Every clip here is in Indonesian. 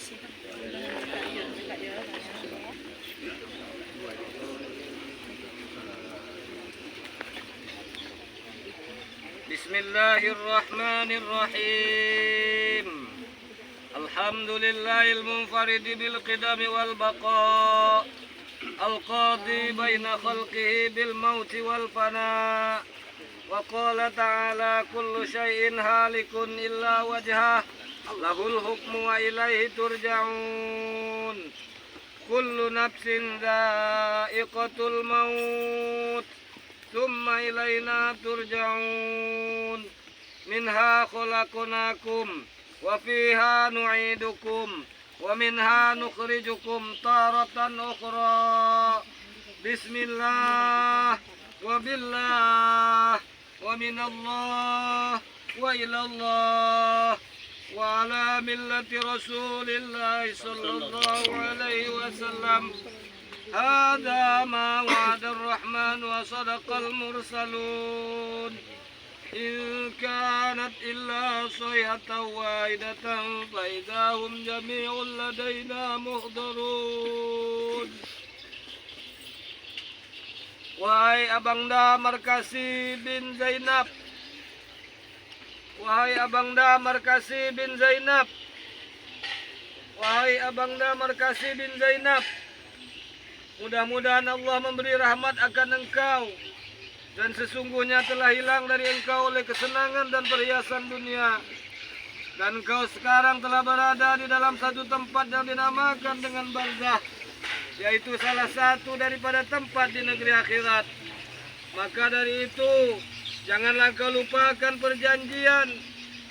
Bismillahirrahmanirrahim. Alhamdulillahil munfaridi bil qidami wal baqa, al-qadi baina khalqihi bil mauti wal fana. Wa qala ta'ala kullu syai'in halikun illa wajhah, lahul hukmu wa ilaihi turja'un. Kullu nafsin dha'iqatul maut, thumma ilaina turja'un. Minha khalaqnakum wa fiha nu'idukum wa minha nukhrijukum taratan ukhra. Bismillah wa billah wa minallah wa ilallah wa ala millati rasulillah sallallahu alaihi wasallam. Hadha ma wa'ada ar-rahman wa sadaqal mursalun. In kanat illa sayhatan wahidatan fa idahum jami'un ladaina muhdarun. Wahai Abangda Markasi bin Zainab, wahai Abangda Markasi bin Zainab, wahai Abangda Markasi bin Zainab, mudah-mudahan Allah memberi rahmat akan engkau, dan sesungguhnya telah hilang dari engkau oleh kesenangan dan perhiasan dunia, dan engkau sekarang telah berada di dalam satu tempat yang dinamakan dengan barzah, yaitu salah satu daripada tempat di negeri akhirat. Maka dari itu, janganlah kau lupakan perjanjian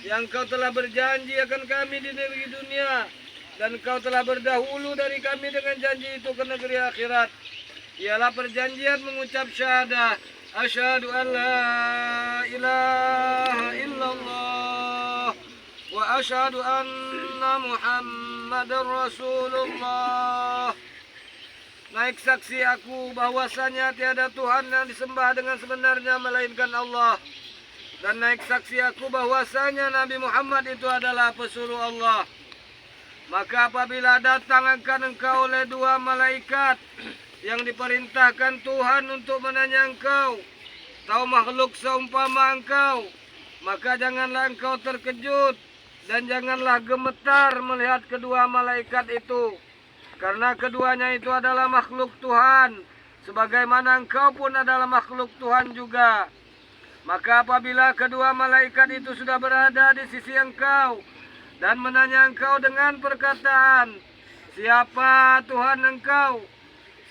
yang kau telah berjanji akan kami di negeri dunia, dan kau telah berdahulu dari kami dengan janji itu ke negeri akhirat. Ialah perjanjian mengucap syahadah, asyhadu an la ilaha illallah wa asyhadu anna Muhammadar Rasulullah. Naik saksi aku bahwasanya tiada Tuhan yang disembah dengan sebenarnya melainkan Allah, dan naik saksi aku bahwasanya Nabi Muhammad itu adalah pesuruh Allah. Maka apabila datang akan engkau oleh dua malaikat yang diperintahkan Tuhan untuk menanya engkau atau makhluk seumpama engkau, maka janganlah engkau terkejut dan janganlah gemetar melihat kedua malaikat itu, karena keduanya itu adalah makhluk Tuhan, sebagaimana engkau pun adalah makhluk Tuhan juga. Maka apabila kedua malaikat itu sudah berada di sisi engkau dan menanya engkau dengan perkataan, siapa Tuhan engkau?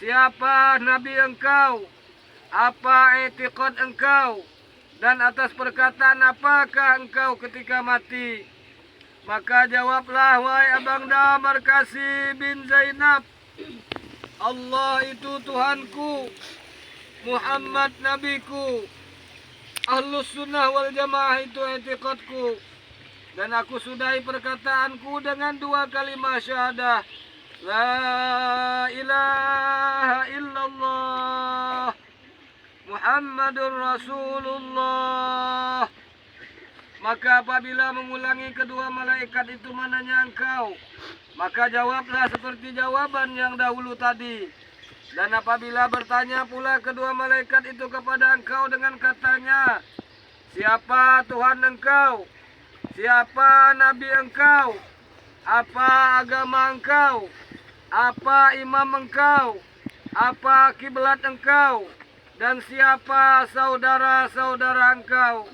Siapa Nabi engkau? Apa i'tiqad engkau? Dan atas perkataan apakah engkau ketika mati? Maka jawablah, wahai Abangda Markasi bin Zainab, Allah itu Tuhanku, Muhammad Nabiku, Ahlus Sunnah wal Jamaah itu i'tiqadku, dan aku sudahi perkataanku dengan dua kalimat syahadah, la ilaha illallah Muhammadur Rasulullah. Maka apabila mengulangi kedua malaikat itu menanya engkau, maka jawablah seperti jawaban yang dahulu tadi. Dan apabila bertanya pula kedua malaikat itu kepada engkau dengan katanya, siapa Tuhan engkau? Siapa Nabi engkau? Apa agama engkau? Apa imam engkau? Apa kiblat engkau? Dan siapa saudara-saudara engkau?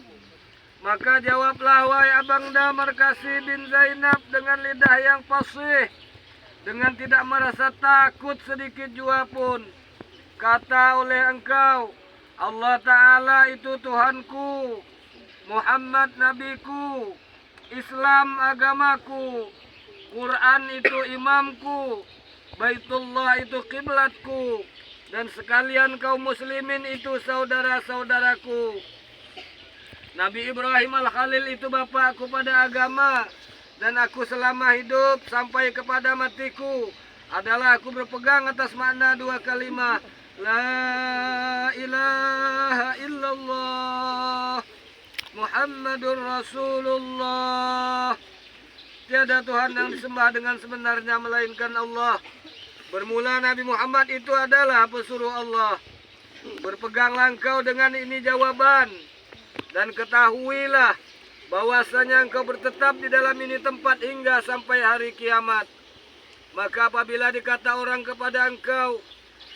Maka jawablah, wahai Abangda Markasi bin Zainab, dengan lidah yang fasih, dengan tidak merasa takut sedikit jua pun. Kata oleh engkau, Allah Ta'ala itu Tuhanku, Muhammad Nabiku, Islam agamaku, Quran itu imamku, Baitullah itu kiblatku, dan sekalian kaum muslimin itu saudara-saudaraku. Nabi Ibrahim Al-Khalil itu bapakku pada agama, dan aku selama hidup sampai kepada matiku adalah aku berpegang atas makna dua kalimat, la ilaha illallah Muhammadur Rasulullah. tiada Tuhan yang disembah dengan sebenarnya melainkan Allah. Bermula Nabi Muhammad itu adalah pesuruh Allah. Berpeganglah engkau dengan ini jawaban, dan ketahuilah bahwasanya engkau bertetap di dalam ini tempat hingga sampai hari kiamat. Maka apabila dikata orang kepada engkau,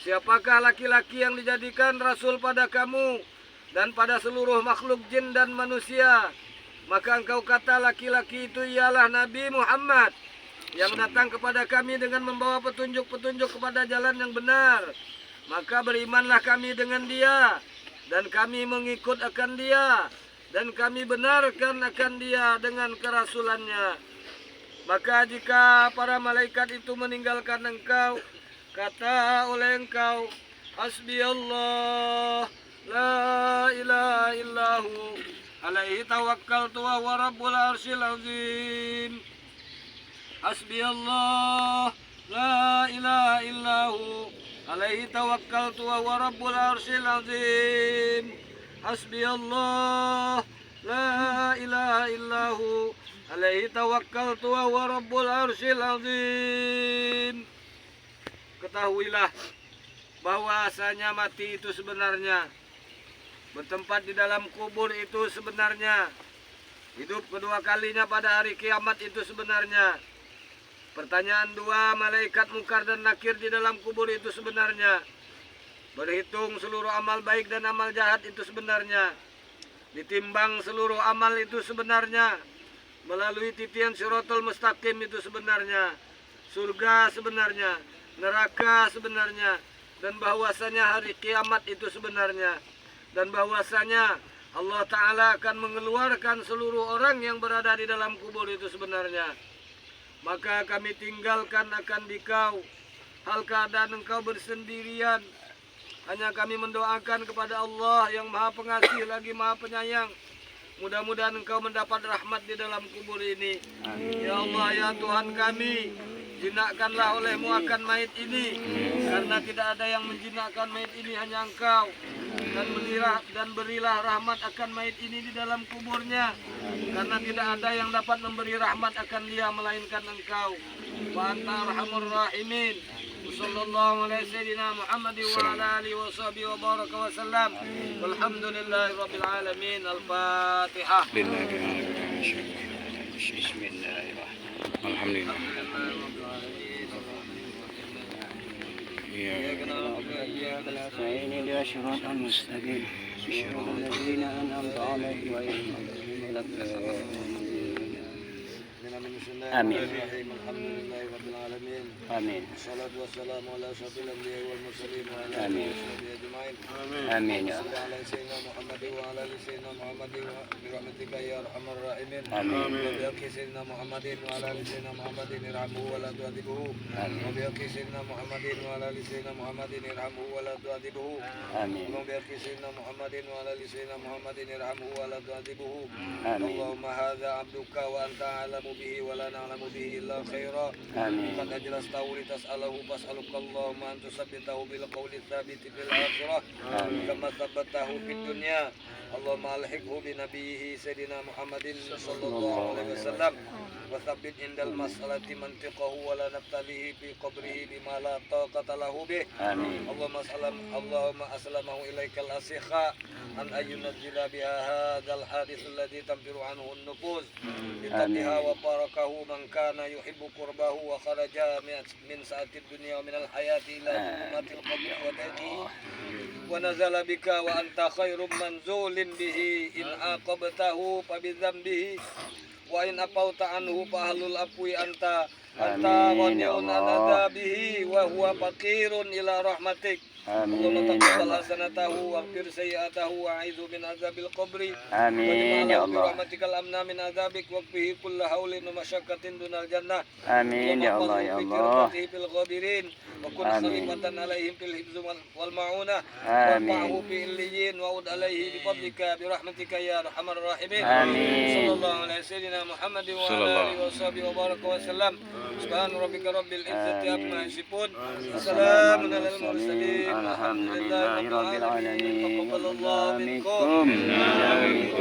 siapakah laki-laki yang dijadikan rasul pada kamu dan pada seluruh makhluk jin dan manusia, maka engkau kata laki-laki itu ialah Nabi Muhammad yang datang kepada kami dengan membawa petunjuk-petunjuk kepada jalan yang benar. Maka berimanlah kami dengan dia, dan kami mengikut akan dia, dan kami benarkan akan dia dengan kerasulannya. Maka jika para malaikat itu meninggalkan engkau, kata oleh engkau, Hasbi Allah, la ilaha illahu, alaihi tawakkaltu wa huwa rabbul arsyil azim. Hasbi Allah, la ilaha illahu, alaihi tawakkaltu wa huwa rabbul arsyil azim. Hasbi Allah, la ilaha illahu, alaihi tawakkaltu wa huwa rabbul arsyil azim. Ketahuilah bahwasanya mati itu sebenarnya, bertempat di dalam kubur itu sebenarnya, hidup kedua kalinya pada hari kiamat itu sebenarnya, pertanyaan dua malaikat mungkar dan nakir di dalam kubur itu sebenarnya, berhitung seluruh amal baik dan amal jahat itu sebenarnya, ditimbang seluruh amal itu sebenarnya, melalui titian Shirathul Mustaqim itu sebenarnya, surga sebenarnya, neraka sebenarnya, dan bahwasanya hari kiamat itu sebenarnya, dan bahwasanya Allah Ta'ala akan mengeluarkan seluruh orang yang berada di dalam kubur itu sebenarnya. Maka kami tinggalkan akan dikau hal keadaan engkau bersendirian. Hanya kami mendoakan kepada Allah yang maha pengasih lagi maha penyayang, mudah-mudahan engkau mendapat rahmat di dalam kubur ini. Ya Allah, ya Tuhan kami, jinakkanlah olehmu akan mayit ini, karena tidak ada yang menjinakkan mayit ini hanya engkau. Dan berilah rahmat akan mayit ini di dalam kuburnya, karena tidak ada yang dapat memberi rahmat akan dia melainkan engkau. Wa anta arhamur rahimin. Sallallahu alaihi sayyidina Muhammad wa ala alihi wa sahbihi wa baraka wa sallam. Walhamdulillahi rabbil alamin. Al-Fatihah. Bismillahirrahmanirrahim. Alhamdulillah. إياك نعبد وإياك نستعين اهدنا الصراط المستقيم صراط الذين أنعمت عليهم غير المغضوب عليهم. آمين. الحمد لله رب العالمين. آمين. الصلاة والسلام على أشرف الأنبياء والمرسلين وعلى آمين. آله وصحبه أجمعين. آمين يا صل رب. على سيدنا محمد وعلى آل سيدنا محمد برحمتك يا أرحم الراحمين. آمين. وبحق سيدنا محمد وعلى آل سيدنا محمد ارحمه ولا تعذبه. آمين. وبحق سيدنا محمد وعلى آل سيدنا محمد ارحمه ولا تعذبه. آمين. وبحق سيدنا محمد وعلى آل سيدنا محمد ارحمه ولا تعذبه. آمين. اللهم هذا عبدك وأنت أعلم به ولا نعلم به إلا خيرا. آمين. قد أجلسته لتسأله فاسألك اللهم أن تثبته بالقول الثابت في الآخرة كما ثبته في الدنيا. اللهم ألحقه بنبيه سيدنا محمد صلى الله عليه وسلم وثبت عند المسألة منطقه ولا نبتليه في قبره بما لا طاقة له به. آمين. اللهم أسلمه إليك الأسخاء أن ينزل بها هذا الحادث الذي تنفر عنه النفوس بتبها وباركه من كان يحب قربه وخرج من سعة الدنيا ومن الحياة إلى ظلمات القبر وتأتيه ونزل بك وأنت خير منزول به إن عاقبته فبذنبه وإن أفوت عنه فأهل العفو أنت غني عن عذابه وهو فقير إلى رحمتك. اللهم تقبل حسنته واغفر سيئاته واعذ من عذاب القبر. آمين يا الله. برحمتك الأمن من عذابك واكفه كل هول ومشقة دون الجنة. آمين يا الله يا الله. في الغابرين وكن خليفة عليهم في الحفظ والمعونة. آمين. وارفعه في الليين وعد عليه بفضلك برحمتك يا أرحم الراحمين. آمين. صلى الله على سيدنا محمد وعلى آله وصحبه وبارك وسلم. سبحان ربك رب العزة عما يصفون وسلام على المرسلين الحمد لله رب العالمين. تقبل الله منكم. آمين.